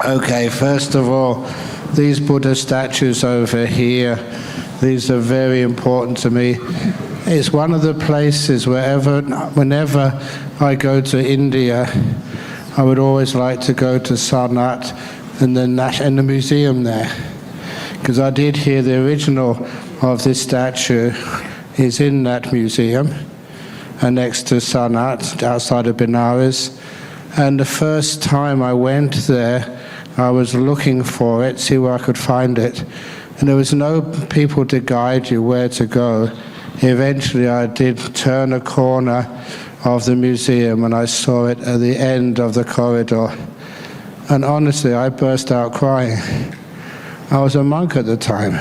Okay, first of all, these Buddha statues over here, these are very important to me. It's one of the places whenever I go to India, I would always like to go to Sanat and the museum there. Because I did hear the original of this statue is in that museum, and next to Sanat, outside of Benares. And the first time I went there, I was looking for it, see where I could find it. And there was no people to guide you where to go. Eventually I did turn a corner of the museum and I saw it at the end of the corridor. And honestly, I burst out crying. I was a monk at the time,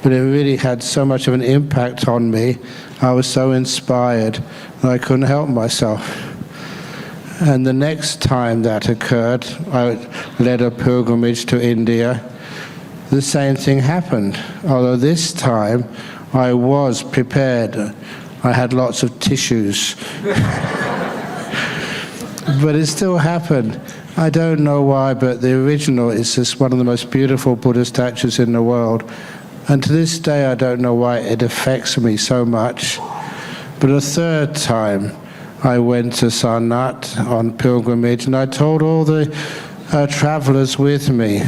but it really had so much of an impact on me. I was so inspired that I couldn't help myself. And the next time that occurred, I led a pilgrimage to India. The same thing happened, although this time I was prepared. I had lots of tissues. But it still happened. I don't know why, but the original is just one of the most beautiful Buddha statues in the world. And to this day, I don't know why it affects me so much. But a third time, I went to Sanat on pilgrimage, and I told all the travelers with me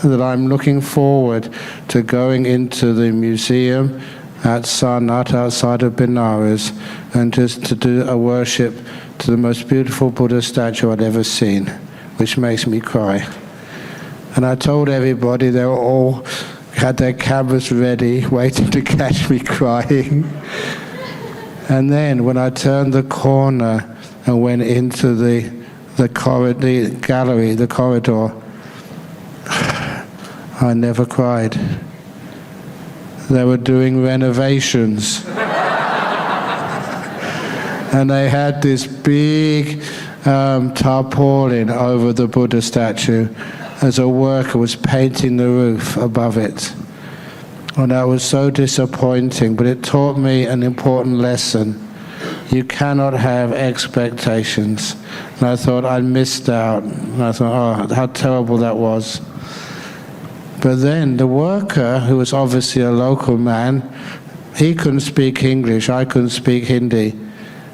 that I'm looking forward to going into the museum at Sanat outside of Benares and just to do a worship to the most beautiful Buddha statue I'd ever seen, which makes me cry. And I told everybody, they were all had their cameras ready, waiting to catch me crying. And then when I turned the corner and went into the gallery, the corridor, I never cried. They were doing renovations. And they had this big tarpaulin over the Buddha statue as a worker was painting the roof above it. And that was so disappointing, but it taught me an important lesson. You cannot have expectations. And I thought I missed out. And I thought, oh, how terrible that was. But then the worker, who was obviously a local man, he couldn't speak English, I couldn't speak Hindi.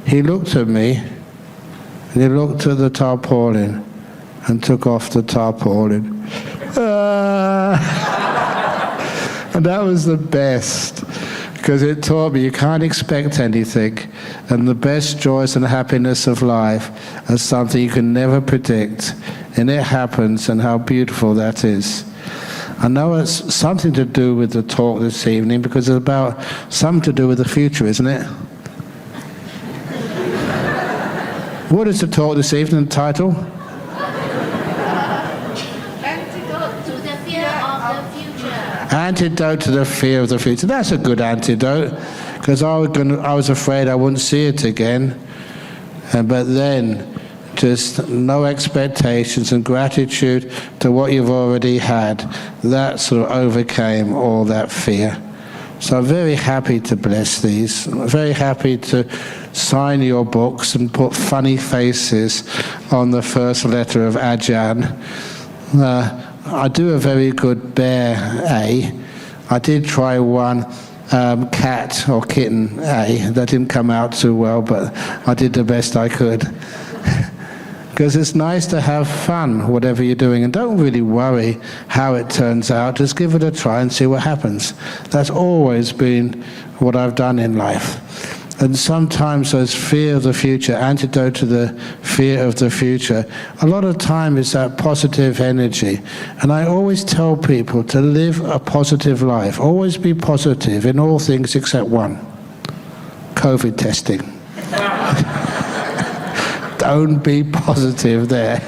He looked at me, and he looked at the tarpaulin, and took off the tarpaulin. And that was the best, because it taught me you can't expect anything, and the best joys and happiness of life are something you can never predict, and it happens, and how beautiful that is. I know it's something to do with the talk this evening, because it's about something to do with the future, isn't it? What is the talk this evening, the title? Antidote to the fear of the future. That's a good antidote, because I was afraid I wouldn't see it again. But then, just no expectations and gratitude to what you've already had, that sort of overcame all that fear. So I'm very happy to bless these. I'm very happy to sign your books and put funny faces on the first letter of Ajahn. I do a very good bear A. I did try one cat or kitten A. That didn't come out too well, but I did the best I could. Because it's nice to have fun, whatever you're doing, and don't really worry how it turns out. Just give it a try and see what happens. That's always been what I've done in life. And sometimes there's fear of the future, antidote to the fear of the future. A lot of time is that positive energy. And I always tell people to live a positive life. Always be positive in all things except one: COVID testing. Don't be positive there.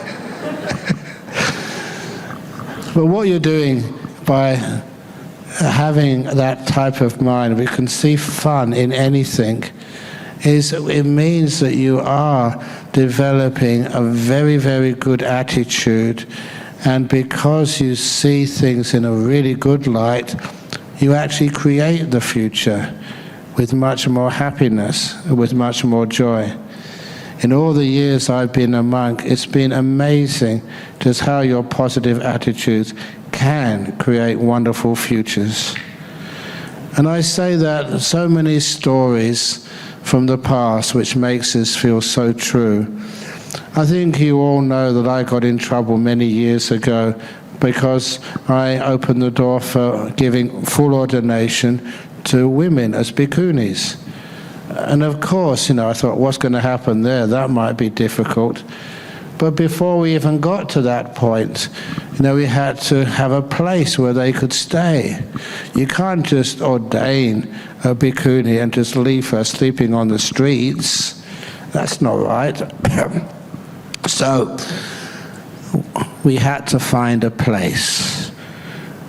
But what you're doing by having that type of mind, we can see fun in anything, is it means that you are developing a very, very good attitude, and because you see things in a really good light, you actually create the future with much more happiness, with much more joy. in all the years I've been a monk, it's been amazing just how your positive attitudes can create wonderful futures. And I say that so many stories from the past which makes this feel so true. I think you all know that I got in trouble many years ago because I opened the door for giving full ordination to women as bhikkhunis. And of course, I thought, what's going to happen there? That might be difficult. But before we even got to that point, we had to have a place where they could stay. You can't just ordain a bhikkhuni and just leave her sleeping on the streets. That's not right. So we had to find a place.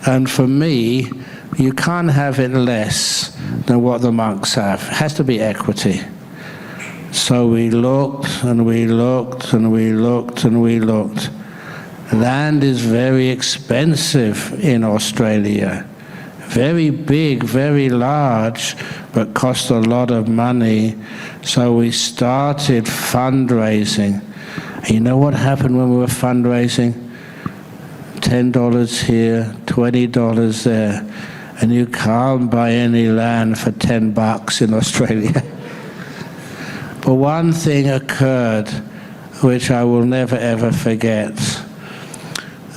And for me, you can't have it less than what the monks have. It has to be equity. So we looked and we looked and we looked and we looked. Land is very expensive in Australia. Very big, very large, but cost a lot of money. So we started fundraising. And you know what happened when we were fundraising? $10 here, $20 there. And you can't buy any land for $10 in Australia. But one thing occurred which I will never ever forget.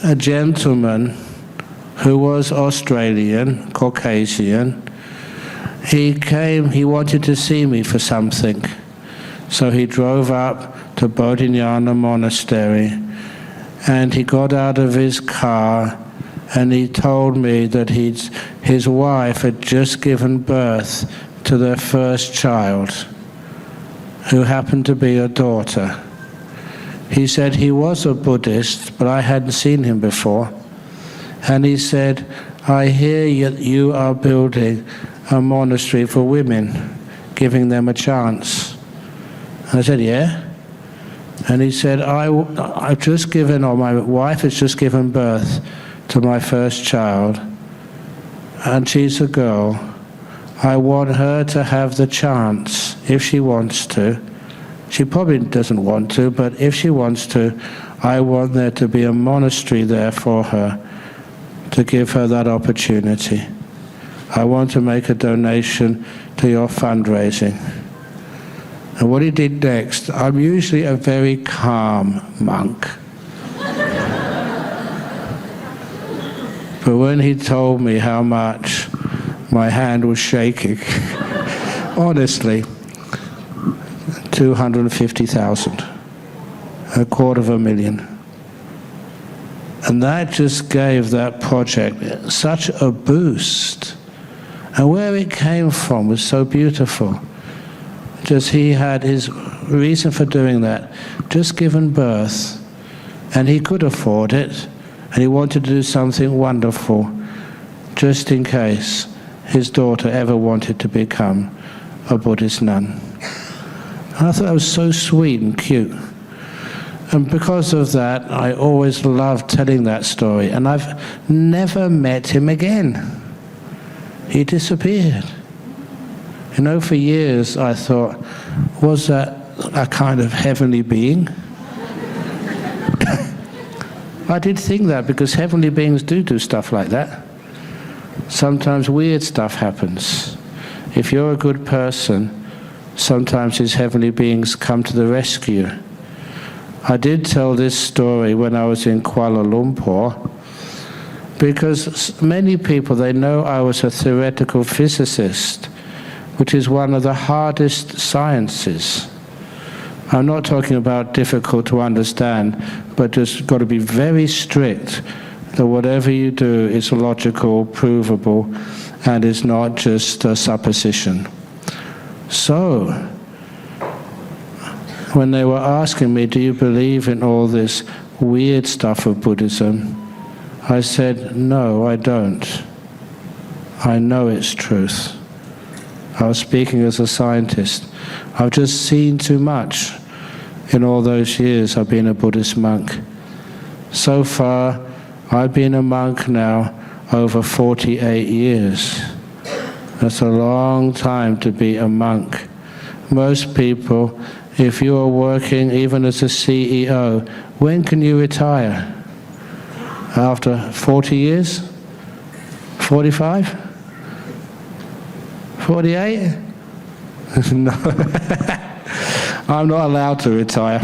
A gentleman who was Australian, Caucasian, he came, he wanted to see me for something. So he drove up to Bodhinyana Monastery and he got out of his car and he told me that his wife had just given birth to their first child, who happened to be a daughter. He said he was a Buddhist, but I hadn't seen him before. And he said, I hear you are building a monastery for women, giving them a chance. I said, yeah. And he said, I've just given, or my wife has just given birth to my first child, and she's a girl. I want her to have the chance, if she wants to. She probably doesn't want to, but if she wants to, I want there to be a monastery there for her, to give her that opportunity. I want to make a donation to your fundraising. And what he did next, I'm usually a very calm monk. But when he told me how much, my hand was shaking. Honestly, 250,000, $250,000. And that just gave that project such a boost. And where it came from was so beautiful. Just he had his reason for doing that, just given birth, and he could afford it, and he wanted to do something wonderful, just in case his daughter ever wanted to become a Buddhist nun. And I thought that was so sweet and cute. And because of that, I always loved telling that story. And I've never met him again. He disappeared. For years I thought, was that a kind of heavenly being? I did think that, because heavenly beings do stuff like that. Sometimes weird stuff happens. If you're a good person, sometimes his heavenly beings come to the rescue. I did tell this story when I was in Kuala Lumpur, because many people, they know I was a theoretical physicist, which is one of the hardest sciences. I'm not talking about difficult to understand, but just got to be very strict that whatever you do is logical, provable, and is not just a supposition. So, when they were asking me, do you believe in all this weird stuff of Buddhism? I said, no, I don't. I know it's truth. I was speaking as a scientist. I've just seen too much in all those years I've been a Buddhist monk. So far, I've been a monk now over 48 years. That's a long time to be a monk. Most people if you are working even as a CEO, when can you retire? After 40 years? 45? 48? No. I'm not allowed to retire.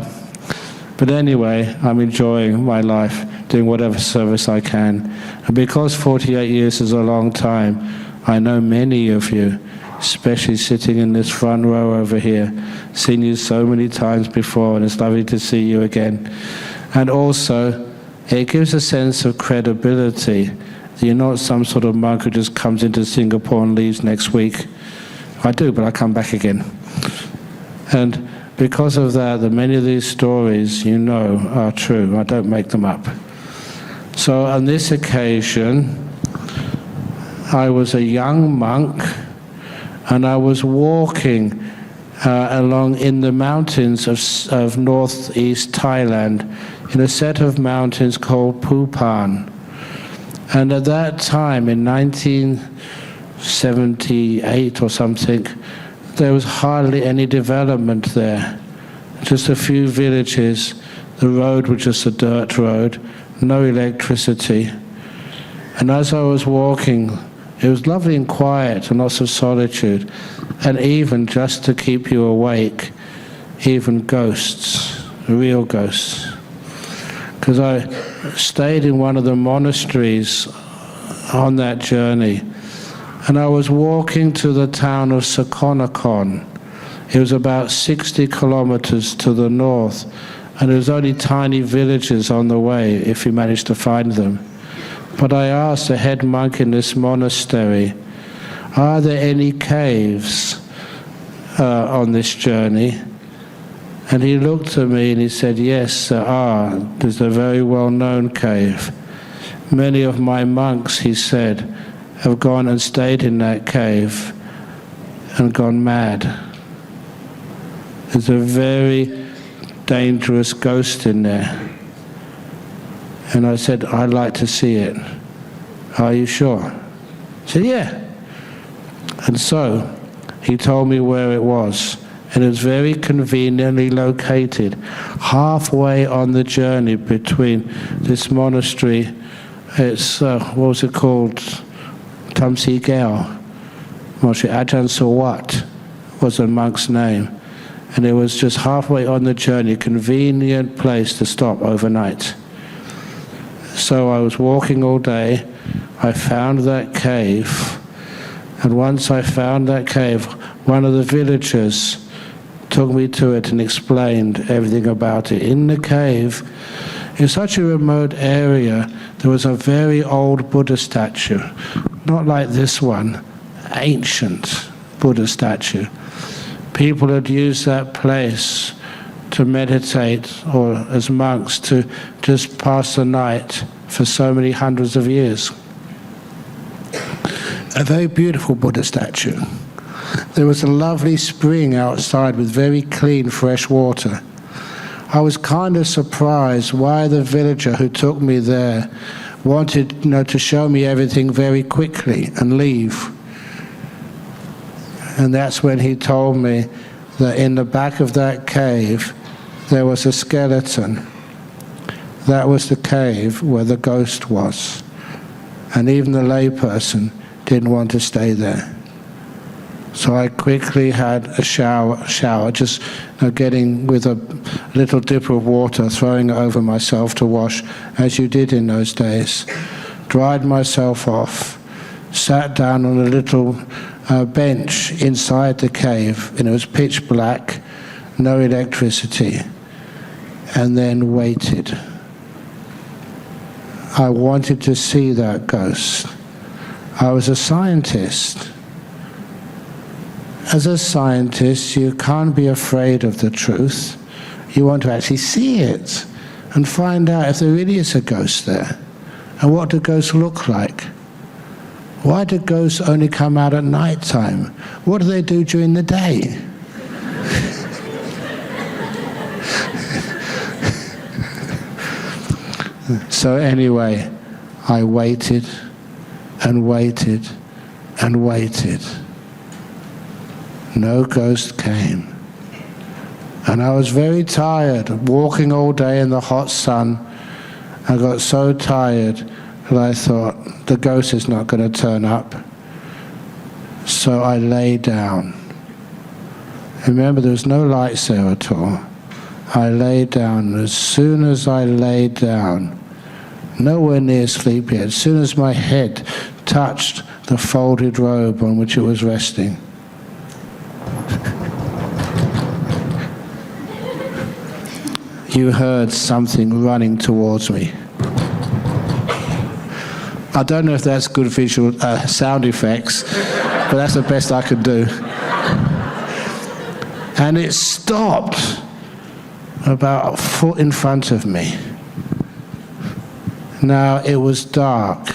But anyway, I'm enjoying my life, doing whatever service I can. And because 48 years is a long time, I know many of you, especially sitting in this front row over here, seen you so many times before, and it's lovely to see you again. And also, it gives a sense of credibility. You're not some sort of monk who just comes into Singapore and leaves next week. I do, but I come back again. And because of that, many of these stories, you know, are true. I don't make them up. So on this occasion, I was a young monk, and I was walking along in the mountains of northeast Thailand, in a set of mountains called Phupan. And at that time, in 1978 or something, there was hardly any development there. Just a few villages. The road was just a dirt road, no electricity. And as I was walking, it was lovely and quiet and lots of solitude. And even just to keep you awake, even ghosts, real ghosts. Because I stayed in one of the monasteries on that journey, and I was walking to the town of Sakonnakhon. It was about 60 kilometers to the north, and there was only tiny villages on the way if you managed to find them. But I asked the head monk in this monastery, are there any caves on this journey? And he looked at me and he said, yes, there are. There's a very well-known cave. Many of my monks, he said, have gone and stayed in that cave and gone mad. There's a very dangerous ghost in there. And I said, I'd like to see it. Are you sure? He said, yeah. And so he told me where it was. And it was very conveniently located, halfway on the journey between this monastery. It's, what was it called? Tamsi Gao. Ajahn Brahm was the monk's name. And it was just halfway on the journey, convenient place to stop overnight. So I was walking all day. I found that cave. And once I found that cave, one of the villagers took me to it and explained everything about it. In the cave, in such a remote area, there was a very old Buddha statue, not like this one, ancient Buddha statue. People had used that place to meditate, or as monks to just pass the night for so many hundreds of years. A very beautiful Buddha statue. There was a lovely spring outside with very clean, fresh water. I was kind of surprised why the villager who took me there wanted, to show me everything very quickly and leave. And that's when he told me that in the back of that cave there was a skeleton. That was the cave where the ghost was. And even the layperson didn't want to stay there. So I quickly had a shower, just getting with a little dip of water, throwing it over myself to wash, as you did in those days. Dried myself off, sat down on a little bench inside the cave, and it was pitch black, no electricity, and then waited. I wanted to see that ghost. I was a scientist. As a scientist, you can't be afraid of the truth. You want to actually see it and find out if there really is a ghost there. And what do ghosts look like? Why do ghosts only come out at night time? What do they do during the day? So anyway, I waited and waited and waited. No ghost came. And I was very tired, walking all day in the hot sun. I got so tired that I thought, the ghost is not going to turn up. So I lay down. Remember, there was no lights there at all. I lay down. As soon as I lay down, nowhere near sleep yet, as soon as my head touched the folded robe on which it was resting, you heard something running towards me. I don't know if that's good visual sound effects, but that's the best I could do. And it stopped about a foot in front of me. Now it was dark.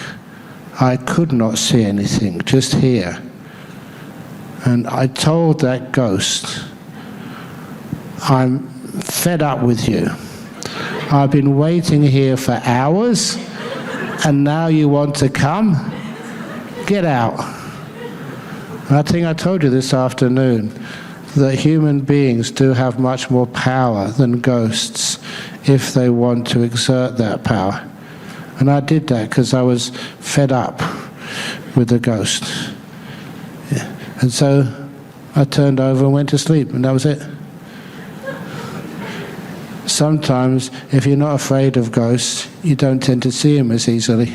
I could not see anything, just hear. And I told that ghost, I'm fed up with you. I've been waiting here for hours, and now you want to come? Get out. I think I told you this afternoon that human beings do have much more power than ghosts if they want to exert that power. And I did that because I was fed up with the ghost. Yeah. And so I turned over and went to sleep, and that was it. Sometimes, if you're not afraid of ghosts, you don't tend to see them as easily.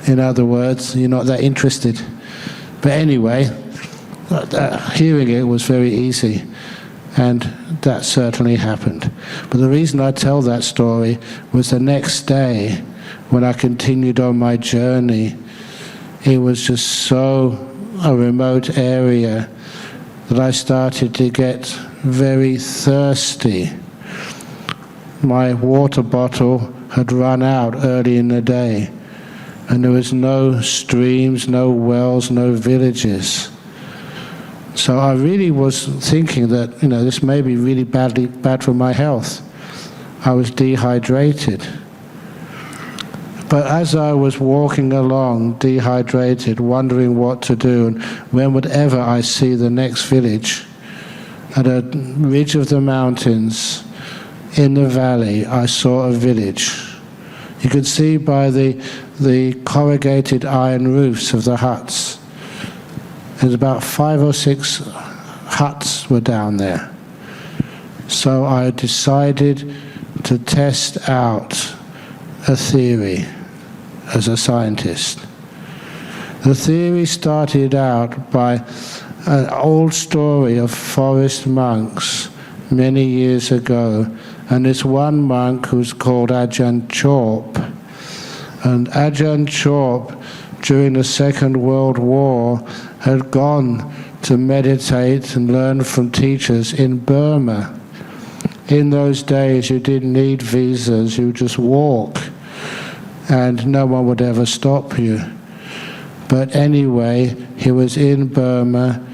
In other words, you're not that interested. But anyway, hearing it was very easy, and that certainly happened. But the reason I tell that story was the next day, when I continued on my journey, it was just so a remote area that I started to get very thirsty. My water bottle had run out early in the day, and there was no streams, no wells, no villages. So I really was thinking that, this may be really bad for my health. I was dehydrated. But as I was walking along, dehydrated, wondering what to do, and when would ever I see the next village, at a ridge of the mountains in the valley, I saw a village. You could see by the corrugated iron roofs of the huts. There's about 5 or 6 huts were down there. So I decided to test out a theory as a scientist. The theory started out by an old story of forest monks many years ago, and this one monk who's called Ajahn Brahm. And Ajahn Brahm, during the Second World War, had gone to meditate and learn from teachers in Burma. In those days, you didn't need visas, you just walk, and no one would ever stop you. But anyway, he was in Burma,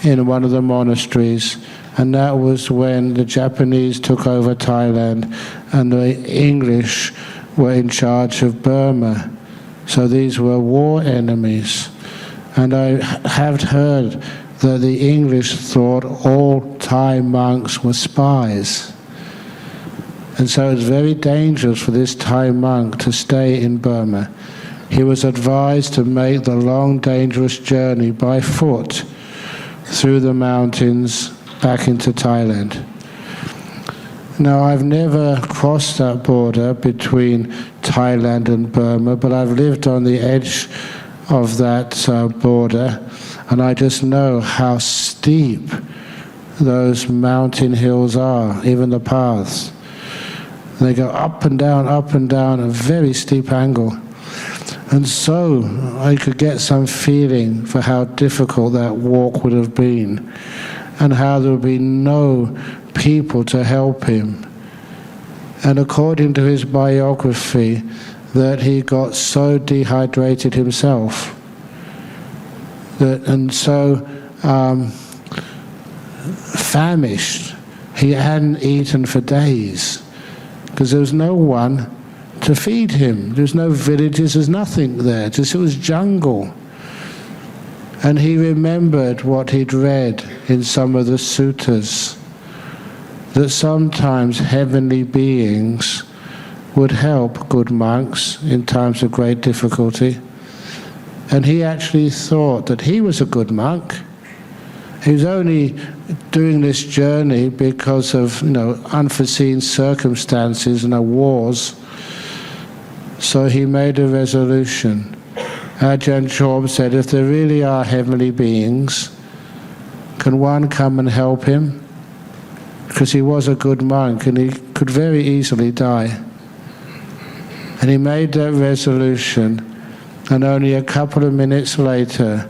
in one of the monasteries, and that was when the Japanese took over Thailand and the English were in charge of Burma. So these were war enemies. And I have heard that the English thought all Thai monks were spies. And so it was very dangerous for this Thai monk to stay in Burma. He was advised to make the long, dangerous journey by foot through the mountains back into Thailand. Now, I've never crossed that border between Thailand and Burma, but I've lived on the edge of that border, and I just know how steep those mountain hills are, even the paths. They go up and down, a very steep angle. And so I could get some feeling for how difficult that walk would have been, and how there would be no people to help him. And according to his biography, that he got so dehydrated himself, and so famished, he hadn't eaten for days, because there was no one to feed him. There's no villages, there's nothing there, just it was jungle. And he remembered what he'd read in some of the suttas, that sometimes heavenly beings would help good monks in times of great difficulty. And he actually thought that he was a good monk. He was only doing this journey because of, unforeseen circumstances and wars. So he made a resolution. Ajahn Brahm said, if there really are heavenly beings, can one come and help him? Because he was a good monk and he could very easily die. And he made that resolution, and only a couple of minutes later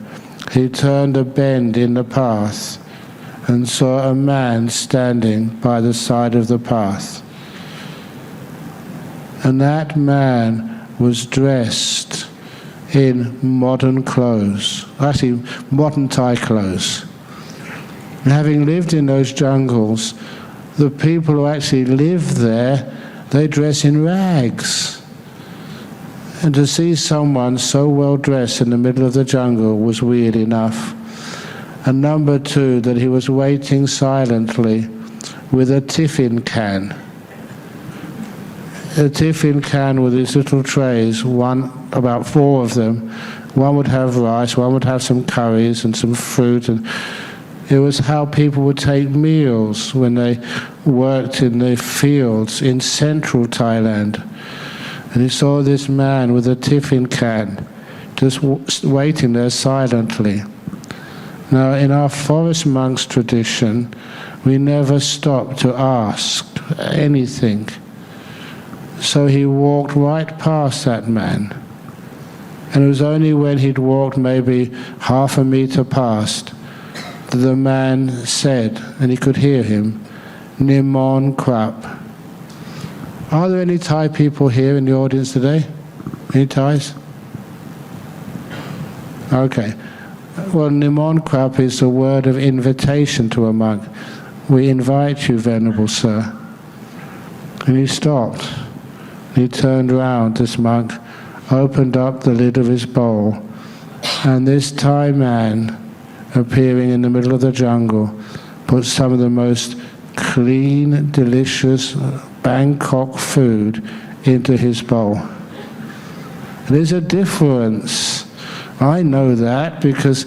he turned a bend in the path and saw a man standing by the side of the path. And that man was dressed in modern clothes, actually modern Thai clothes. And having lived in those jungles, the people who actually live there, they dress in rags. And to see someone so well dressed in the middle of the jungle was weird enough. And number two, that he was waiting silently with a tiffin can. A tiffin can with these little trays, about 4 of them. One would have rice, one would have some curries and some fruit, and it was how people would take meals when they worked in the fields in central Thailand. And he saw this man with a tiffin can, just waiting there silently. Now, in our forest monks tradition, we never stop to ask anything. So he walked right past that man. And it was only when he'd walked maybe half a meter past that the man said, and he could hear him, Nimon Krap. Are there any Thai people here in the audience today? Any Thais? Okay. Well, Nimon Krap is a word of invitation to a monk. We invite you, Venerable Sir. And he stopped. He turned round, this monk, opened up the lid of his bowl, and this Thai man, appearing in the middle of the jungle, put some of the most clean, delicious Bangkok food into his bowl. There's a difference. I know that because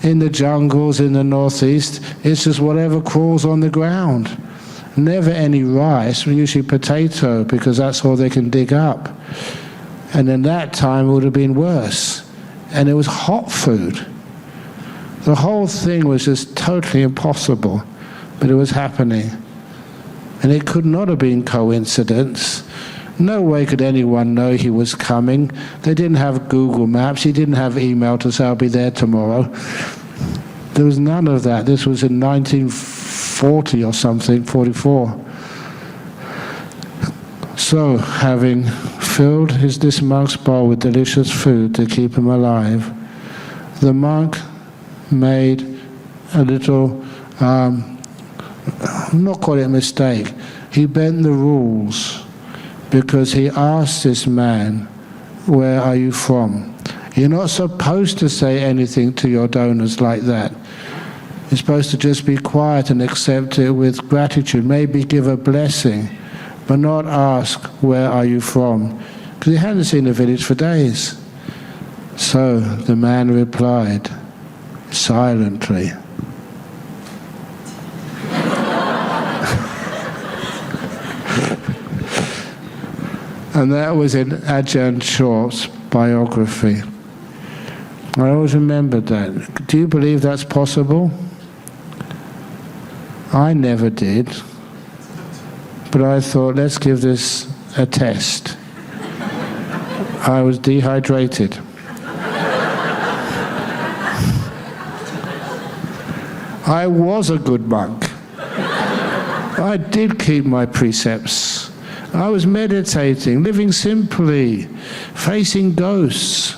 in the jungles in the northeast, it's just whatever crawls on the ground. Never any rice, usually potato, because that's all they can dig up. And in that time it would have been worse. And it was hot food. The whole thing was just totally impossible, but it was happening. And it could not have been coincidence. No way could anyone know he was coming. They didn't have Google Maps. He didn't have email to say, I'll be there tomorrow. There was none of that. This was in 1940 or something, 44. So, having filled this monk's bowl with delicious food to keep him alive, the monk made a little, I'm not calling it a mistake, he bent the rules because he asked this man, where are you from? You're not supposed to say anything to your donors like that. You're supposed to just be quiet and accept it with gratitude, maybe give a blessing, but not ask, where are you from? Because he hadn't seen the village for days. So the man replied, silently, and that was in Ajahn Brahm's biography. I always remembered that. Do you believe that's possible? I never did. But I thought, let's give this a test. I was dehydrated. I was a good monk. I did keep my precepts. I was meditating, living simply, facing ghosts.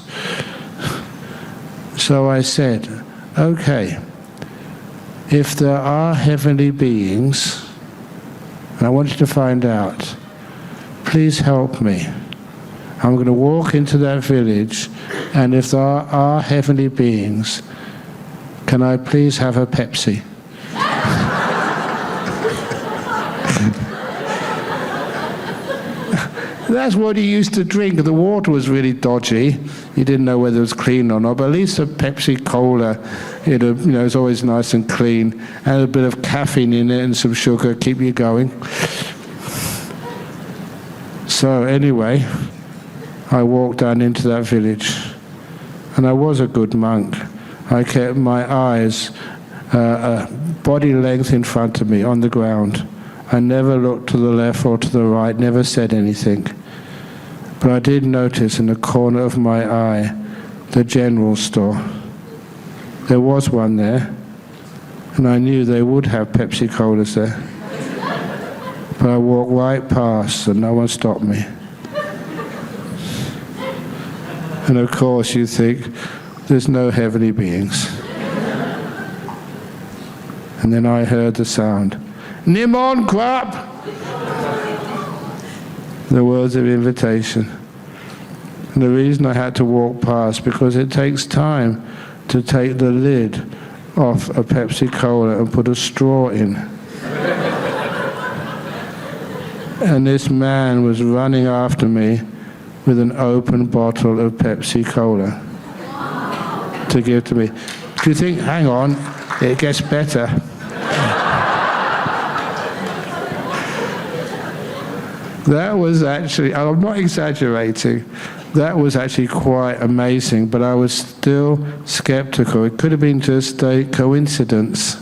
So I said, okay, if there are heavenly beings, and I want you to find out, please help me. I'm going to walk into that village, and if there are heavenly beings, can I please have a Pepsi? That's what he used to drink. The water was really dodgy. You didn't know whether it was clean or not, but at least a Pepsi Cola, it's always nice and clean, and a bit of caffeine in it and some sugar, keep you going. So anyway, I walked down into that village, and I was a good monk. I kept my eyes body length in front of me on the ground. I never looked to the left or to the right, never said anything. But I did notice in the corner of my eye the general store. There was one there, and I knew they would have Pepsi Colas there. But I walked right past and no one stopped me. And of course you think, there's no heavenly beings. And then I heard the sound, Nimon Krap! The words of invitation. And the reason I had to walk past, because it takes time to take the lid off a Pepsi Cola and put a straw in. And this man was running after me with an open bottle of Pepsi Cola to give to me. Do you think, hang on, it gets better? That was actually, I'm not exaggerating, that was actually quite amazing, but I was still skeptical. It could have been just a coincidence.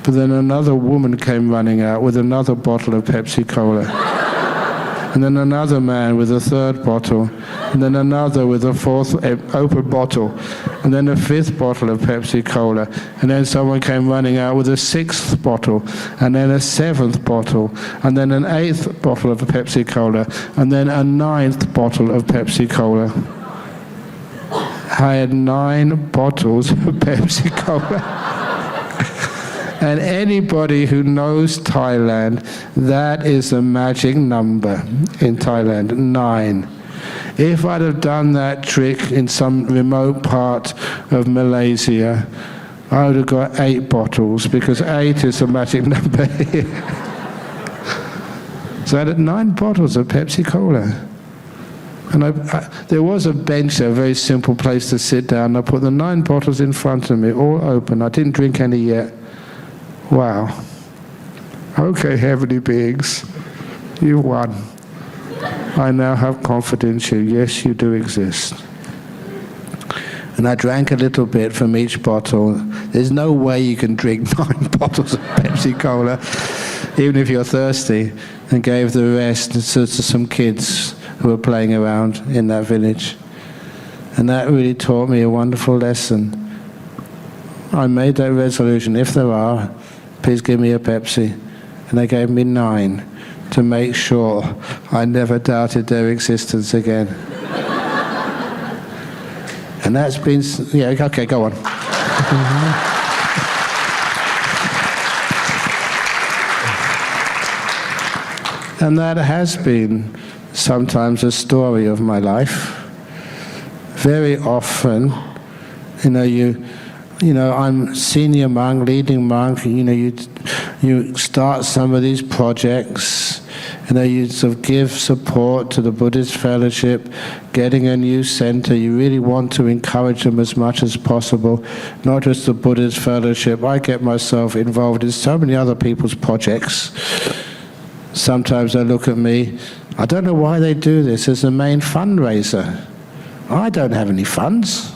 But then another woman came running out with another bottle of Pepsi Cola. And then another man with a third bottle. And then another with a fourth open bottle. And then a fifth bottle of Pepsi Cola. And then someone came running out with a sixth bottle. And then a seventh bottle. And then an eighth bottle of Pepsi Cola. And then a ninth bottle of Pepsi Cola. I had 9 bottles of Pepsi Cola. And anybody who knows Thailand, that is a magic number in Thailand, 9. If I'd have done that trick in some remote part of Malaysia, I would have got 8 bottles, because 8 is a magic number here. So I had 9 bottles of Pepsi Cola. And there was a bench there, a very simple place to sit down. I put the 9 bottles in front of me, all open. I didn't drink any yet. Wow. Okay, heavenly beings, you won. I now have confidence in you. Yes, you do exist. And I drank a little bit from each bottle. There's no way you can drink 9 bottles of Pepsi Cola, even if you're thirsty, and gave the rest to some kids who were playing around in that village. And that really taught me a wonderful lesson. I made that resolution, if there are, please give me a Pepsi. And they gave me 9 to make sure I never doubted their existence again. And that's been, yeah, okay, go on. And that has been sometimes a story of my life. Very often, I'm senior monk, leading monk, you start some of these projects, you sort of give support to the Buddhist fellowship, getting a new center. You really want to encourage them as much as possible, not just the Buddhist fellowship. I get myself involved in so many other people's projects. Sometimes they look at me, I don't know why they do this as the main fundraiser. I don't have any funds.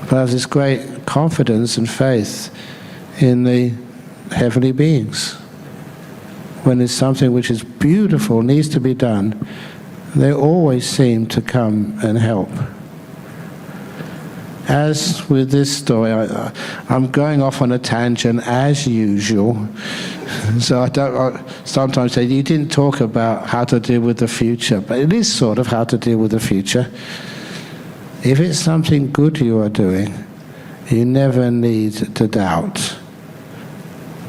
But I have this great confidence and faith in the heavenly beings. When there's something which is beautiful, needs to be done, they always seem to come and help. As with this story, I'm going off on a tangent as usual. So I sometimes say, you didn't talk about how to deal with the future, but it is sort of how to deal with the future. If it's something good you are doing, you never need to doubt.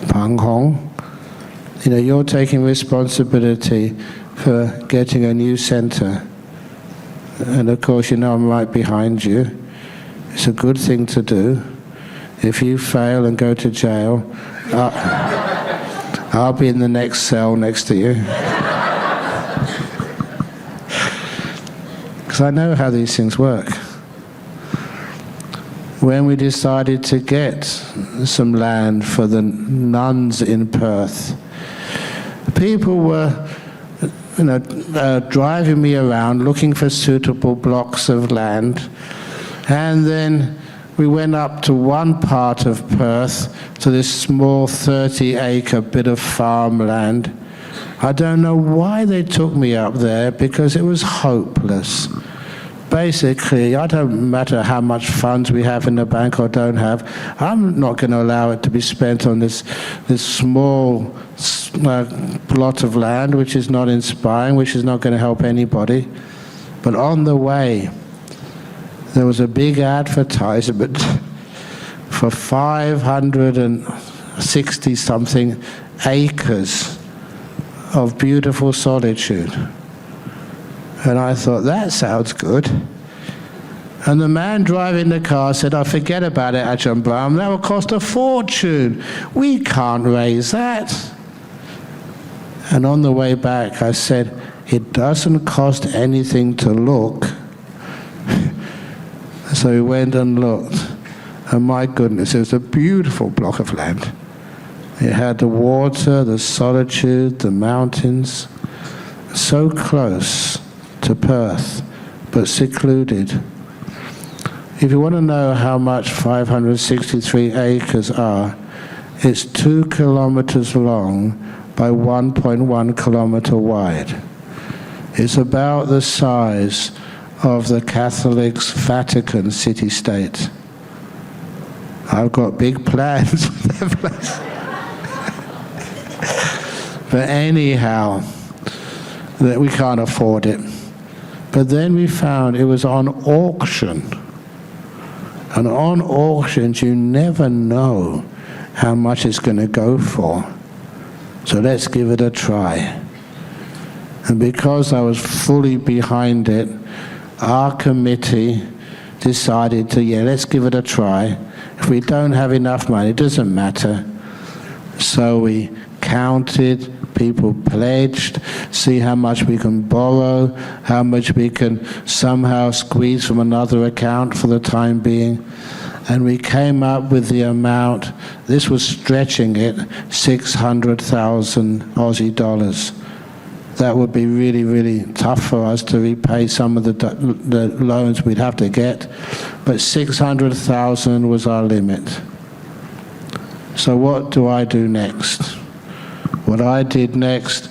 Pang Hong, you're taking responsibility for getting a new center. And of course, I'm right behind you. It's a good thing to do. If you fail and go to jail, I'll be in the next cell next to you. Because I know how these things work. When we decided to get some land for the nuns in Perth, people were driving me around looking for suitable blocks of land, and then we went up to one part of Perth, to this small 30-acre bit of farmland. I don't know why they took me up there, because it was hopeless. Basically, I don't matter how much funds we have in the bank or don't have, I'm not going to allow it to be spent on this small plot of land, which is not inspiring, which is not going to help anybody. But on the way, there was a big advertisement for 560-something acres of beautiful solitude. And I thought, that sounds good. And the man driving the car said, "Oh, forget about it, Ajahn Brahm, that will cost a fortune. We can't raise that." And on the way back, I said, "It doesn't cost anything to look." So we went and looked, and my goodness, it was a beautiful block of land. It had the water, the solitude, the mountains, so close to Perth, but secluded. If you want to know how much 563 acres are, it's 2 kilometers long by 1.1 kilometer wide. It's about the size of the Catholic's Vatican city-state. I've got big plans for that place. But anyhow, that we can't afford it. But then we found it was on auction. And on auctions, you never know how much it's going to go for. So let's give it a try. And because I was fully behind it, our committee decided to, let's give it a try. If we don't have enough money, it doesn't matter. So we counted, people pledged, see how much we can borrow, how much we can somehow squeeze from another account for the time being. And we came up with the amount, this was stretching it, 600,000 Aussie dollars. That would be really, really tough for us to repay some of the loans we'd have to get. But 600,000 was our limit. So what do I do next? What I did next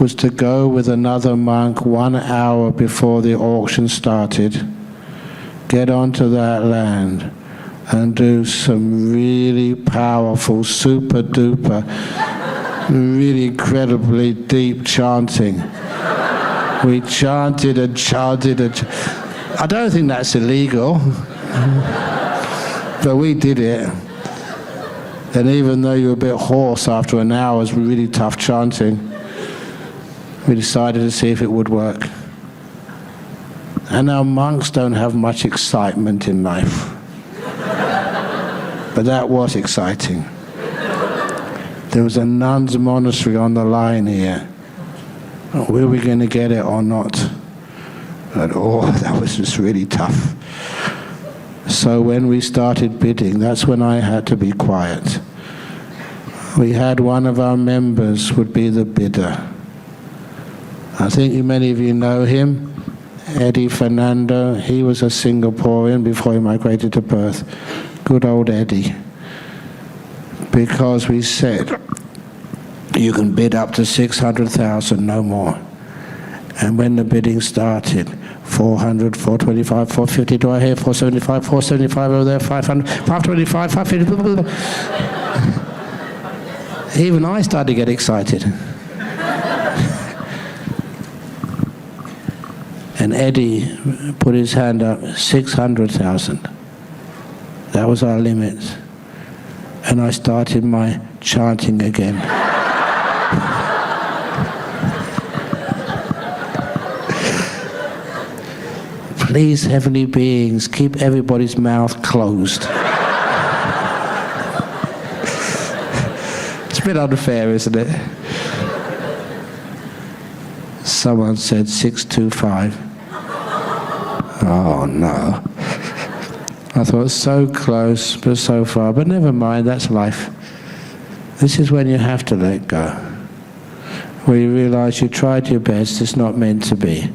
was to go with another monk 1 hour before the auction started, get onto that land and do some really powerful, super duper, really incredibly deep chanting. We chanted and chanted and I don't think that's illegal, but we did it. And even though you were a bit hoarse after an hour's really tough chanting, we decided to see if it would work. And our monks don't have much excitement in life. But that was exciting. There was a nun's monastery on the line here. Were we going to get it or not? But that was just really tough. So when we started bidding, that's when I had to be quiet. We had one of our members would be the bidder. I think many of you know him, Eddie Fernando. He was a Singaporean before he migrated to Perth. Good old Eddie. Because we said, you can bid up to 600,000, no more. And when the bidding started, 400, 425, 450, do I hear 475, 475 over there, 500, 525, 550, even I started to get excited. And Eddie put his hand up, 600,000. That was our limit. And I started my chanting again. please, heavenly beings, keep everybody's mouth closed. It's a bit unfair, isn't it? Someone said 625. Oh no. I thought so close, but so far. But never mind, that's life. This is when you have to let go. Where you realize you tried your best, it's not meant to be.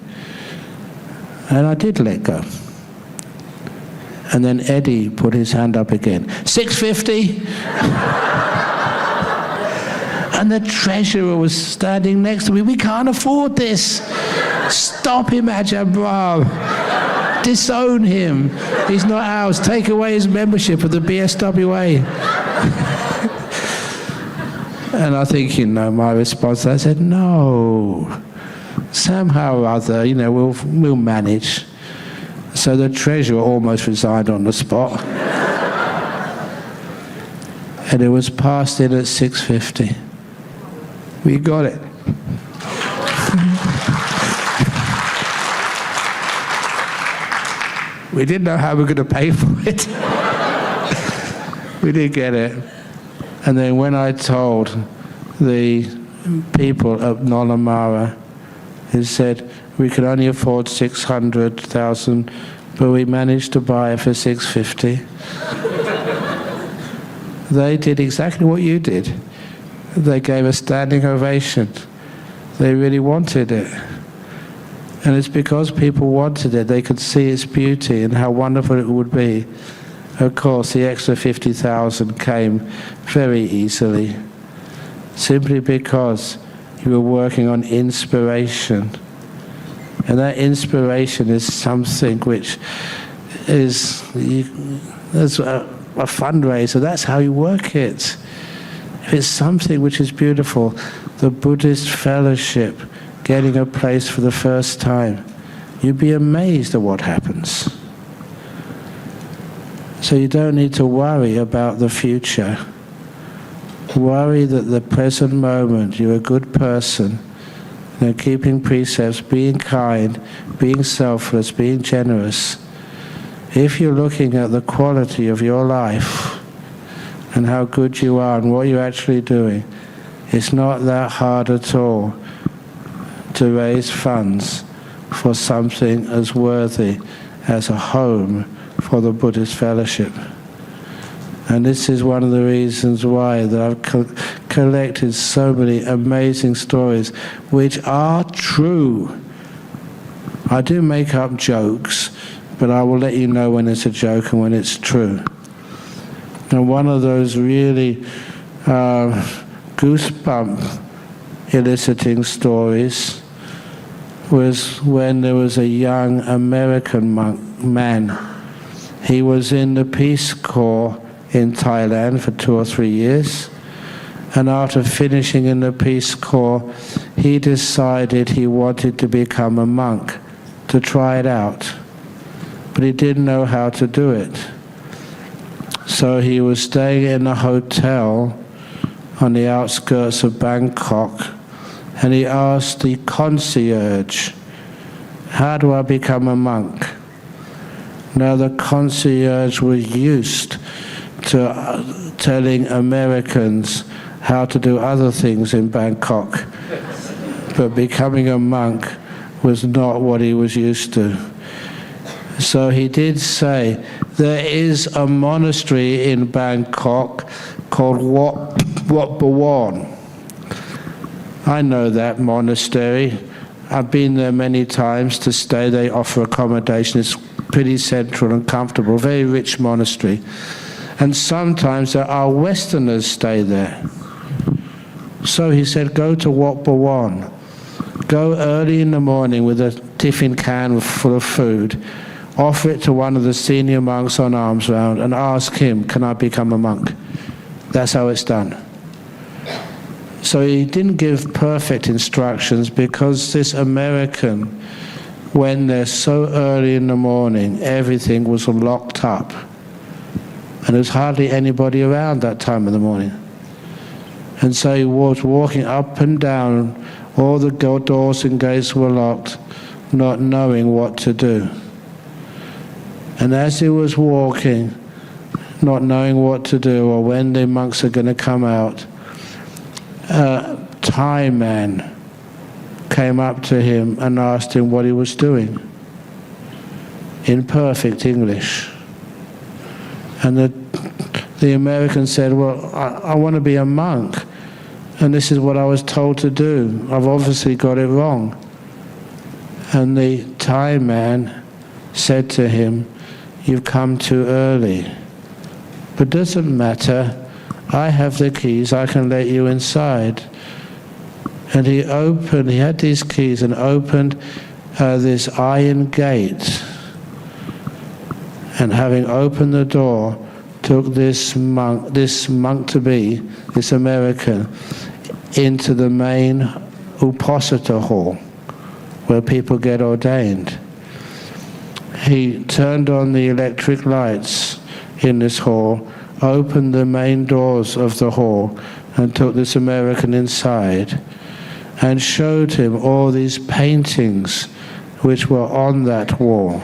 And I did let go. And then Eddie put his hand up again. 650? And the treasurer was standing next to me. We can't afford this. Stop him, Ajahn Brahm. Disown him. He's not ours. Take away his membership of the BSWA. And I think, my response, I said, no. Somehow or other, we'll manage. So the treasurer almost resigned on the spot. And it was passed in at 650. We got it. We didn't know how we were going to pay for it. We did get it. And then when I told the people of Nolamara, he said, we could only afford 600,000, but we managed to buy it for 650. They did exactly what you did. They gave a standing ovation. They really wanted it. And it's because people wanted it, they could see its beauty and how wonderful it would be. Of course, the extra 50,000 came very easily, simply because you were working on inspiration. And that inspiration is something which is that's a fundraiser. That's how you work it. If it's something which is beautiful, the Buddhist fellowship, getting a place for the first time, you'd be amazed at what happens. So you don't need to worry about the future. Worry that the present moment, you're a good person, keeping precepts, being kind, being selfless, being generous. If you're looking at the quality of your life and how good you are and what you're actually doing, it's not that hard at all to raise funds for something as worthy as a home for the Buddhist fellowship. And this is one of the reasons why that I've collected so many amazing stories which are true. I do make up jokes, but I will let you know when it's a joke and when it's true. And one of those really goosebump eliciting stories was when there was a young American man. He was in the Peace Corps in Thailand for 2 or 3 years, and after finishing in the Peace Corps, he decided he wanted to become a monk, to try it out, but he didn't know how to do it. So he was staying in a hotel on the outskirts of Bangkok, and he asked the concierge, how do I become a monk? Now the concierge was used to telling Americans how to do other things in Bangkok, but becoming a monk was not what he was used to. So he did say, there is a monastery in Bangkok called Wat Bhawan. I know that monastery. I've been there many times to stay. They offer accommodation. It's pretty central and comfortable, very rich monastery. And sometimes there are Westerners stay there. So he said, go to Wat Bhawan. Go early in the morning with a tiffin can full of food, offer it to one of the senior monks on alms round and ask him, can I become a monk? That's how it's done. So he didn't give perfect instructions because this American, when they're so early in the morning, everything was locked up. And there's hardly anybody around that time of the morning. And so he was walking up and down, all the doors and gates were locked, not knowing what to do. And as he was walking, not knowing what to do or when the monks are going to come out, a Thai man came up to him and asked him what he was doing in perfect English. And the American said, well, I want to be a monk, and this is what I was told to do. I've obviously got it wrong. And the Thai man said to him, you've come too early. But it doesn't matter. I have the keys. I can let you inside. And he had these keys and opened this iron gate. And having opened the door, took this monk-to-be, this American, into the main Uposatha hall, where people get ordained. He turned on the electric lights in this hall, opened the main doors of the hall, and took this American inside, and showed him all these paintings which were on that wall.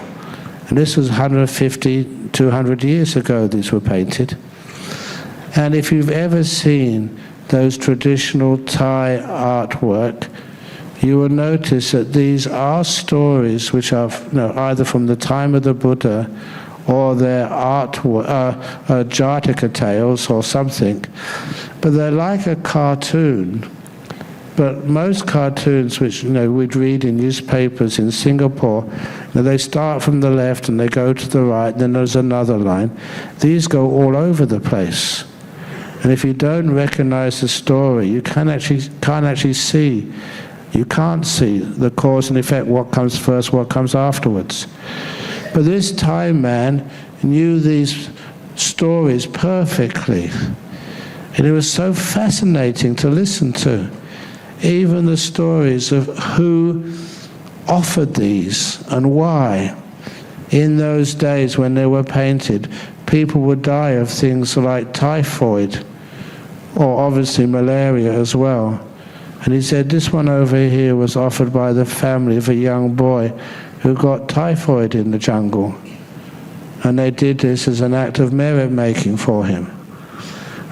And this was 150, 200 years ago these were painted. And if you've ever seen those traditional Thai artwork, you will notice that these are stories which are either from the time of the Buddha or their Jataka tales or something. But they're like a cartoon. But most cartoons which we'd read in newspapers in Singapore, they start from the left and they go to the right, then there's another line. These go all over the place. And if you don't recognize the story, you can't see the cause and effect, what comes first, what comes afterwards. But this Thai man knew these stories perfectly. And it was so fascinating to listen to. Even the stories of who offered these and why. In those days when they were painted, people would die of things like typhoid, or obviously malaria as well. And he said this one over here was offered by the family of a young boy who got typhoid in the jungle. And they did this as an act of merit making for him.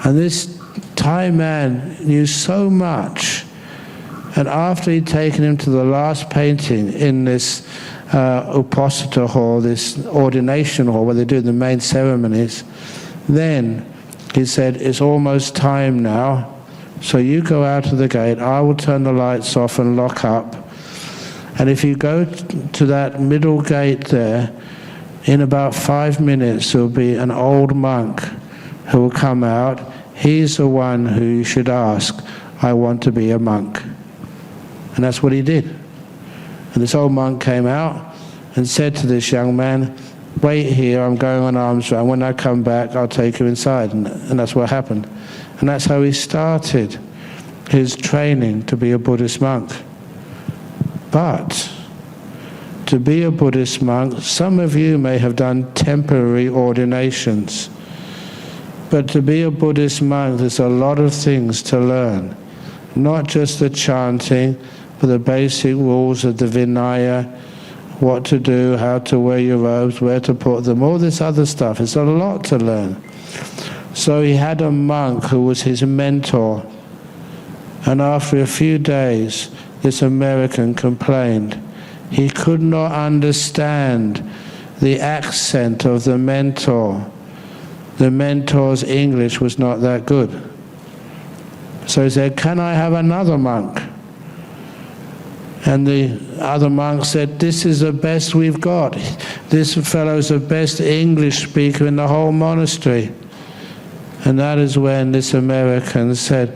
And this Thai man knew so much. And after he'd taken him to the last painting in this Uposatha hall, this ordination hall where they do the main ceremonies, then he said, it's almost time now, so you go out of the gate, I will turn the lights off and lock up. And if you go to that middle gate there, in about 5 minutes there'll be an old monk who will come out. He's the one who you should ask, I want to be a monk. And that's what he did. And this old monk came out and said to this young man, wait here, I'm going on arms round. When I come back, I'll take you inside. And that's what happened. And that's how he started his training to be a Buddhist monk. But to be a Buddhist monk, some of you may have done temporary ordinations. But to be a Buddhist monk, there's a lot of things to learn. Not just the chanting, but the basic rules of the Vinaya, what to do, how to wear your robes, where to put them, all this other stuff. It's a lot to learn. So he had a monk who was his mentor. And after a few days, this American complained. He could not understand the accent of the mentor. The mentor's English was not that good. So he said, can I have another monk? And the other monk said, this is the best we've got. This fellow's the best English speaker in the whole monastery. And that is when this American said,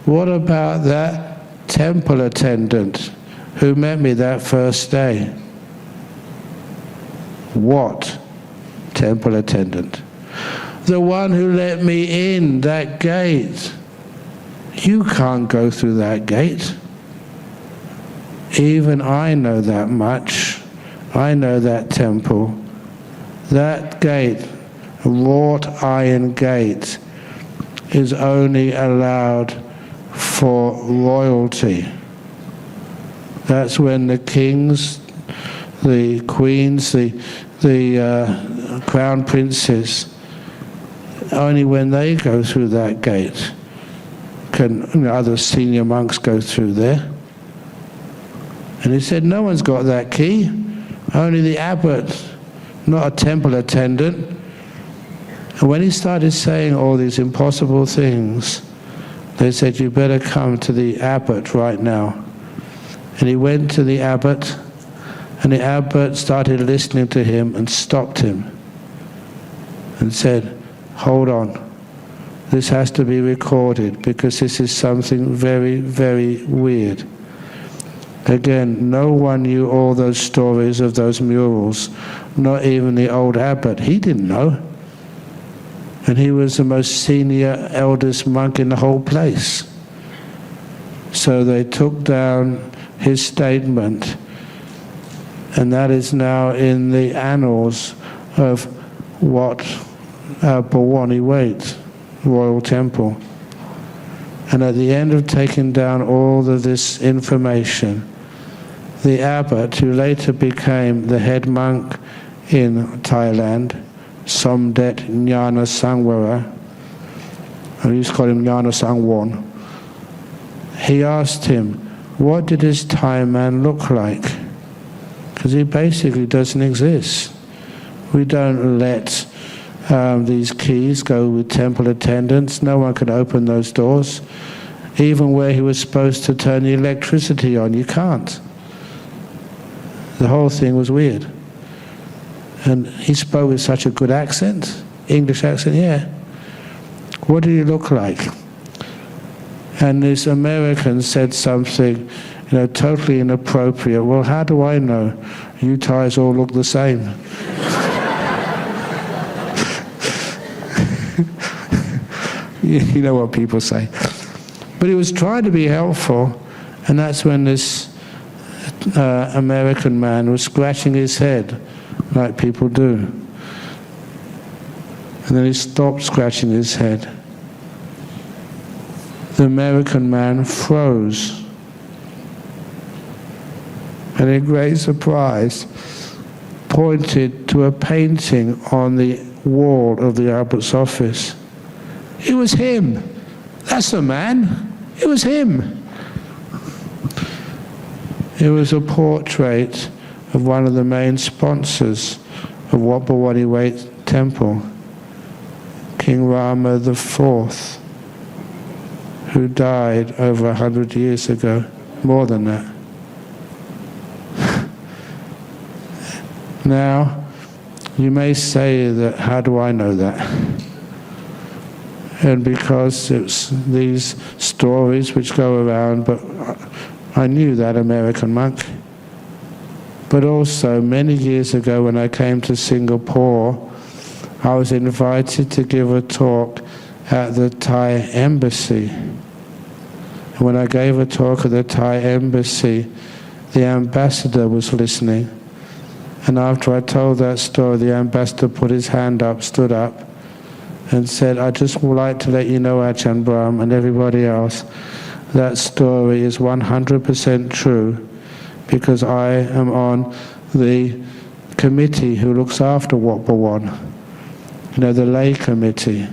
what about that temple attendant who met me that first day? What temple attendant? The one who let me in, that gate. You can't go through that gate. Even I know that much. I know that temple. That gate, wrought iron gate, is only allowed for royalty. That's when the kings, the queens, the crown princes, only when they go through that gate can other senior monks go through there. And he said, no one's got that key, only the abbot, not a temple attendant. And when he started saying all these impossible things, they said, you better come to the abbot right now. And he went to the abbot, and the abbot started listening to him and stopped him and said, hold on, this has to be recorded because this is something very, very weird. Again, no one knew all those stories of those murals, not even the old abbot. He didn't know. And he was the most senior, eldest monk in the whole place. So they took down his statement, and that is now in the annals of what Bawani Wait, Royal Temple. And at the end of taking down all of this information, the abbot, who later became the head monk in Thailand, Somdet Jnana Sangwara, I used to call him Jnana Sangwon, he asked him, what did this Thai man look like? Because he basically doesn't exist. We don't let these keys go with temple attendants. No one can open those doors. Even where he was supposed to turn the electricity on, you can't. The whole thing was weird. And he spoke with such a good accent, English accent, yeah. What did he look like? And this American said something, totally inappropriate. Well, how do I know? You Thais all look the same. You know what people say. But he was trying to be helpful, and that's when this American man was scratching his head, like people do. And then he stopped scratching his head. The American man froze. And in great surprise, pointed to a painting on the wall of the abbot's office. It was him. That's the man. It was him. It was a portrait of one of the main sponsors of Wat Bawani Wait Temple, King Rama IV, who died over 100 years ago, more than that. Now, you may say that, how do I know that? And because it's these stories which go around, but I knew that American monk. But also, many years ago when I came to Singapore, I was invited to give a talk at the Thai embassy. And when I gave a talk at the Thai embassy, the ambassador was listening. And after I told that story, the ambassador put his hand up, stood up, and said, I just would like to let you know, Ajahn Brahm and everybody else, that story is 100% true, because I am on the committee who looks after Wat Bawon, the lay committee.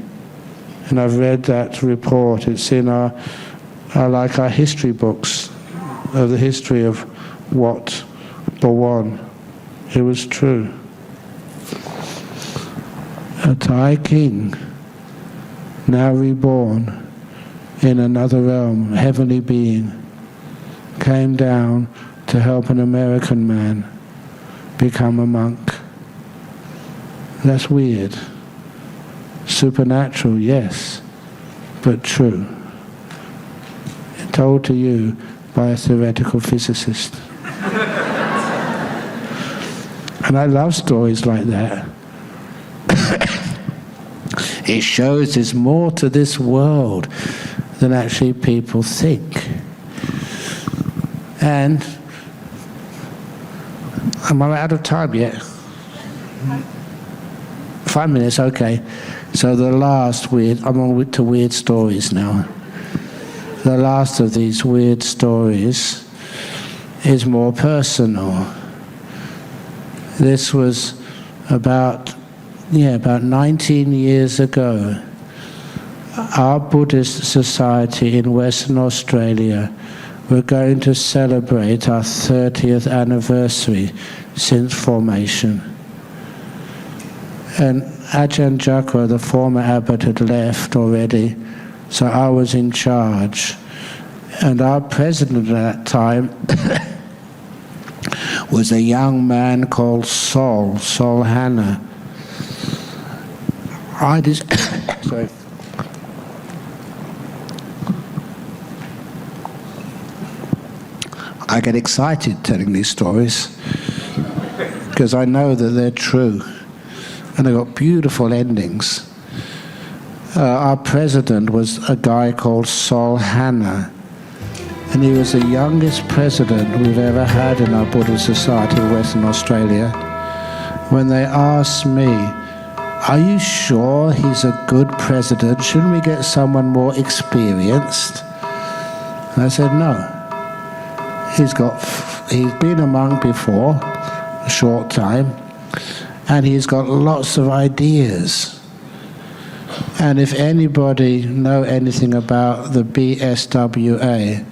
And I've read that report. It's in our history books of the history of Wat Bawon. It was true. A Thai king, now reborn in another realm, heavenly being, came down to help an American man become a monk. That's weird. Supernatural, yes, but true. Told to you by a theoretical physicist. And I love stories like that. It shows there's more to this world than actually people think. And am I out of time yet? 5 minutes, okay. So the last I'm on to weird stories now. The last of these weird stories is more personal. This was about about 19 years ago, our Buddhist society in Western Australia were going to celebrate our 30th anniversary since formation. And Ajahn Brahm, the former abbot, had left already, so I was in charge. And our president at that time was a young man called Saul Hanna. Sorry. I get excited telling these stories because I know that they're true and they've got beautiful endings. Our president was a guy called Saul Hanna, and he was the youngest president we've ever had in our Buddhist Society of Western Australia. When they asked me, "Are you sure he's a good president? Shouldn't we get someone more experienced?" And I said, no. He's been a monk before, a short time, and he's got lots of ideas. And if anybody know anything about the BSWA,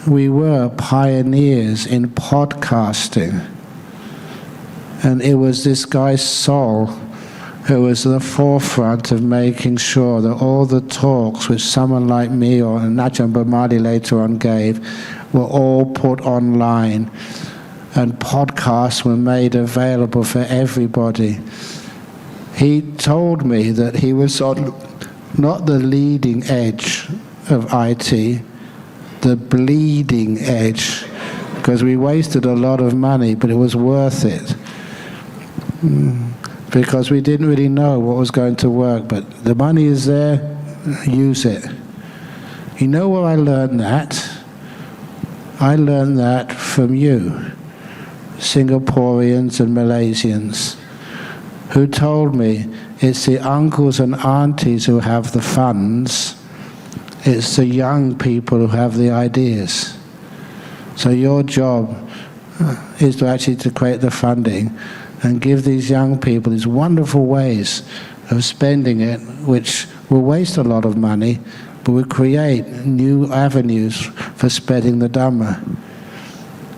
we were pioneers in podcasting. And it was this guy Saul who was at the forefront of making sure that all the talks which someone like me or Ajahn Brahm later on gave were all put online, and podcasts were made available for everybody. He told me that he was on not the leading edge of IT, the bleeding edge, because we wasted a lot of money, but it was worth it. Because we didn't really know what was going to work, but the money is there, use it. You know where I learned that? I learned that from you, Singaporeans and Malaysians, who told me it's the uncles and aunties who have the funds, it's the young people who have the ideas. So your job is to create the funding and give these young people these wonderful ways of spending it, which will waste a lot of money, but will create new avenues for spreading the Dhamma.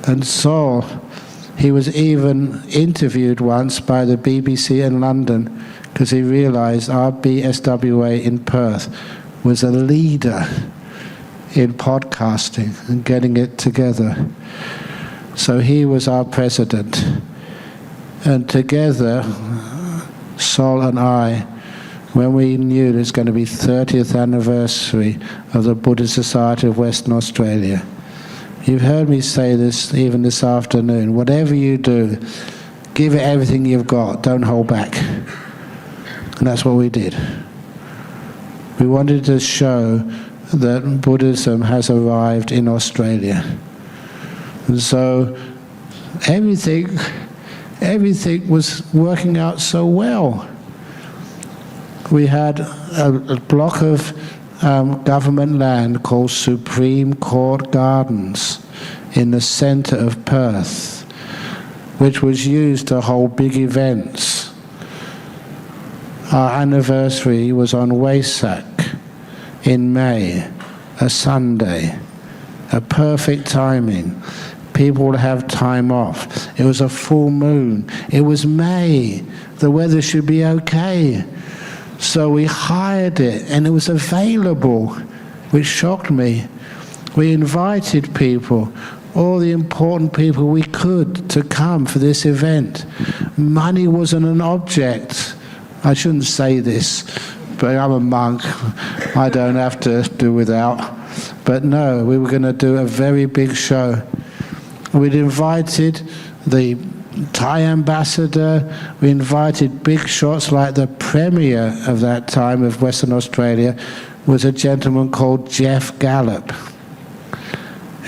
And Saul, he was even interviewed once by the BBC in London because he realized our BSWA in Perth was a leader in podcasting and getting it together. So he was our president. And together, Saul and I, when we knew there's going to be 30th anniversary of the Buddhist Society of Western Australia, you've heard me say this even this afternoon, whatever you do, give it everything you've got, don't hold back. And that's what we did. We wanted to show that Buddhism has arrived in Australia. And so everything was working out so well. We had a block of government land called Supreme Court Gardens in the centre of Perth, which was used to hold big events. Our anniversary was on Wesak in May, a Sunday, a perfect timing. People would have time off. It was a full moon. It was May. The weather should be okay. So we hired it, and it was available, which shocked me. We invited people, all the important people we could, to come for this event. Money wasn't an object. I shouldn't say this, but I'm a monk. I don't have to do without. But no, we were going to do a very big show. We'd invited the Thai ambassador, we invited big shots like the premier of that time of Western Australia was a gentleman called Jeff Gallup.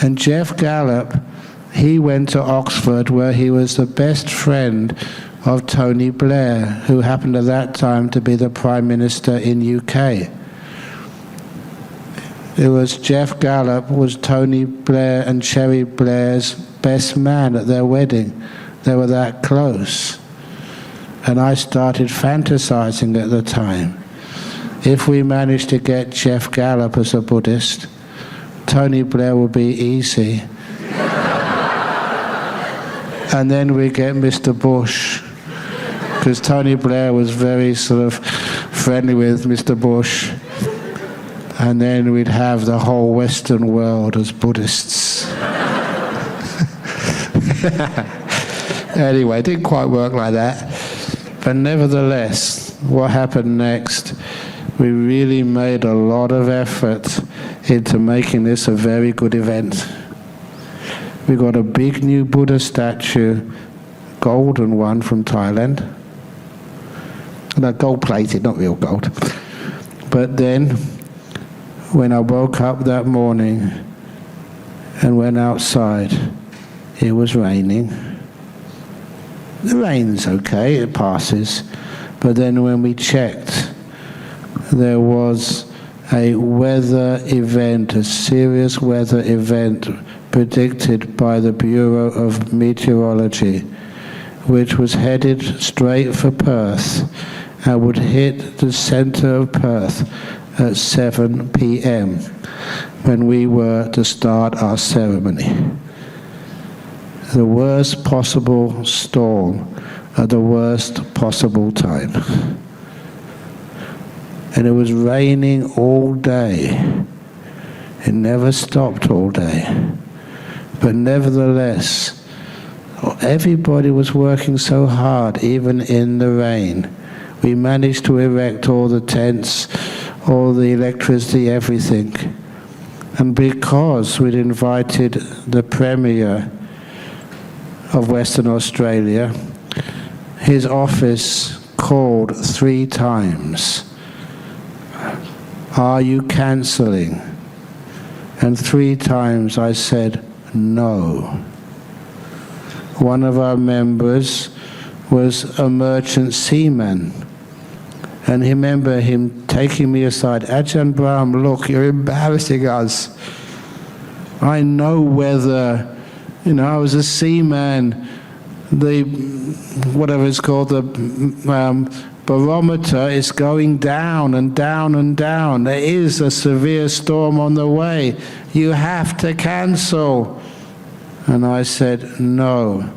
And Jeff Gallup, he went to Oxford where he was the best friend of Tony Blair, who happened at that time to be the Prime Minister in UK. It was Jeff Gallup was Tony Blair and Cherry Blair's best man at their wedding. They were that close. And I started fantasizing at the time. If we managed to get Jeff Gallup as a Buddhist, Tony Blair would be easy. And then we get Mr. Bush, because Tony Blair was very sort of friendly with Mr. Bush. And then we'd have the whole Western world as Buddhists. Anyway, it didn't quite work like that. But nevertheless, what happened next, we really made a lot of effort into making this a very good event. We got a big new Buddha statue, golden one from Thailand. No, gold-plated, not real gold. But then, when I woke up that morning and went outside, it was raining. The rain's okay, it passes. But then when we checked, there was a weather event, a serious weather event predicted by the Bureau of Meteorology, which was headed straight for Perth and would hit the centre of Perth at 7 p.m. when we were to start our ceremony. The worst possible storm at the worst possible time. And it was raining all day. It never stopped all day. But nevertheless, everybody was working so hard, even in the rain. We managed to erect all the tents, all the electricity, everything. And because we'd invited the Premier of Western Australia, his office called 3 times. Are you cancelling? And 3 times I said no. One of our members was a merchant seaman. And I remember him taking me aside. Ajahn Brahm, look, you're embarrassing us. I know whether, I was a seaman. The, whatever it's called, the barometer is going down and down and down. There is a severe storm on the way. You have to cancel. And I said, no.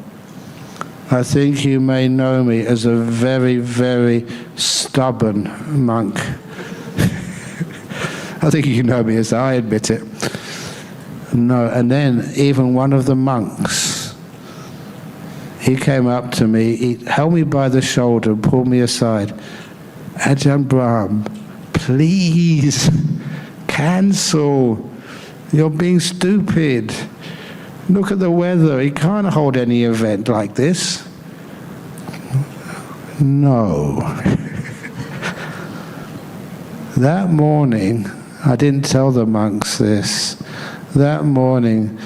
I think you may know me as a very, very stubborn monk. I think you know me as I admit it. No, and then even one of the monks, he came up to me, he held me by the shoulder and pulled me aside. Ajahn Brahm, please, cancel. You're being stupid. Look at the weather. He can't hold any event like this. No. That morning, I didn't tell the monks this. That morning,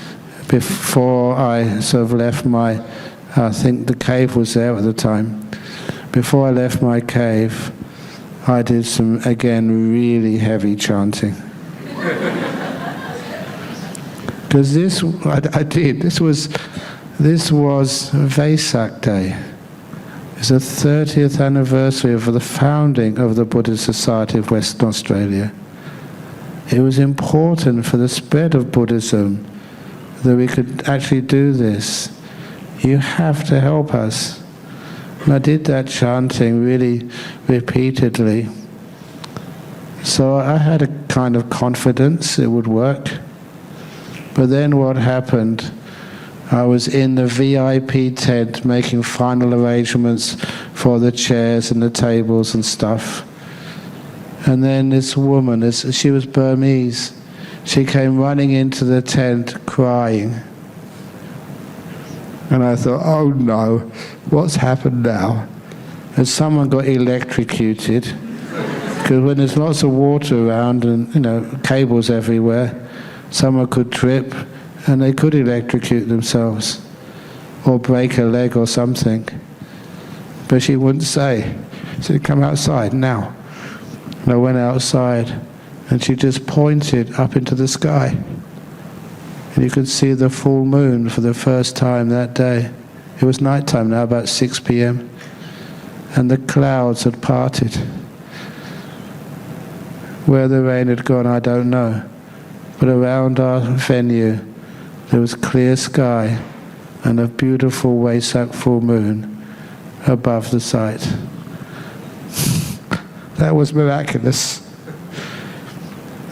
before I sort of left my, I think the cave was there at the time. Before I left my cave, I did some, again, really heavy chanting. Because this, I did, this was Vesak Day. It's the 30th anniversary of the founding of the Buddhist Society of Western Australia. It was important for the spread of Buddhism that we could actually do this. You have to help us. And I did that chanting really repeatedly. So I had a kind of confidence it would work. But then what happened, I was in the VIP tent making final arrangements for the chairs and the tables and stuff. And then this woman, she was Burmese, she came running into the tent crying. And I thought, oh no, what's happened now? And someone got electrocuted, because when there's lots of water around and cables everywhere, someone could trip and they could electrocute themselves or break a leg or something. But she wouldn't say. She said, come outside now. And I went outside and she just pointed up into the sky. And you could see the full moon for the first time that day. It was nighttime now, about 6 p.m. and the clouds had parted. Where the rain had gone, I don't know. But around our venue, there was clear sky and a beautiful Wesak full moon above the site. That was miraculous.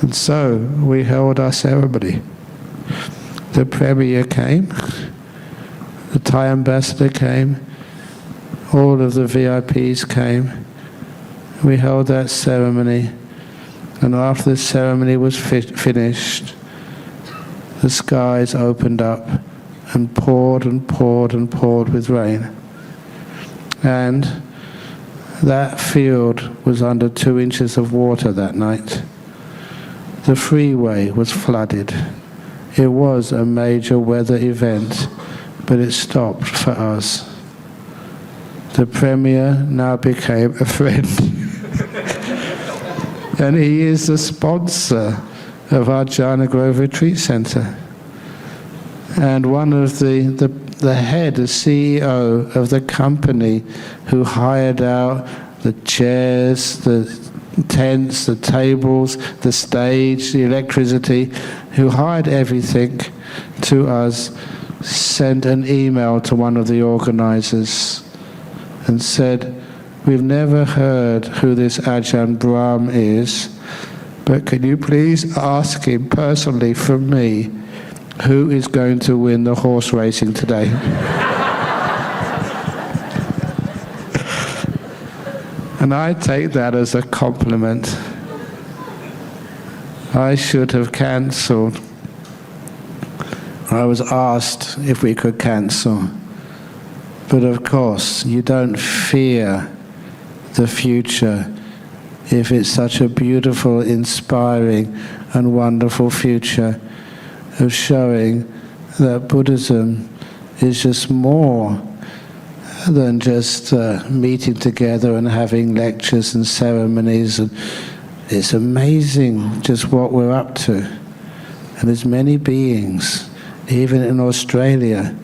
And so we held our ceremony. The Premier came, the Thai ambassador came, all of the VIPs came. We held that ceremony, and after the ceremony was finished, the skies opened up and poured and poured and poured with rain. And that field was under 2 inches of water that night. The freeway was flooded. It was a major weather event, but it stopped for us. The Premier now became a friend. And he is the sponsor of our Jhana Grove Retreat Center. And one of the head, the CEO of the company who hired out the chairs, the tents, the tables, the stage, the electricity, who hired everything to us, sent an email to one of the organizers and said, "We've never heard who this Ajahn Brahm is, but can you please ask him personally from me who is going to win the horse racing today?" And I take that as a compliment. I should have cancelled. I was asked if we could cancel. But of course, you don't fear the future if it's such a beautiful, inspiring and wonderful future of showing that Buddhism is just more than just meeting together and having lectures and ceremonies. And it's amazing just what we're up to. And there's many beings, even in Australia,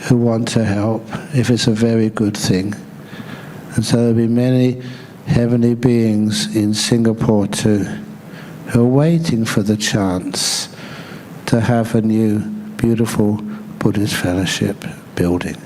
who want to help if it's a very good thing. And so there'll be many heavenly beings in Singapore too, who are waiting for the chance to have a new, beautiful Buddhist fellowship building.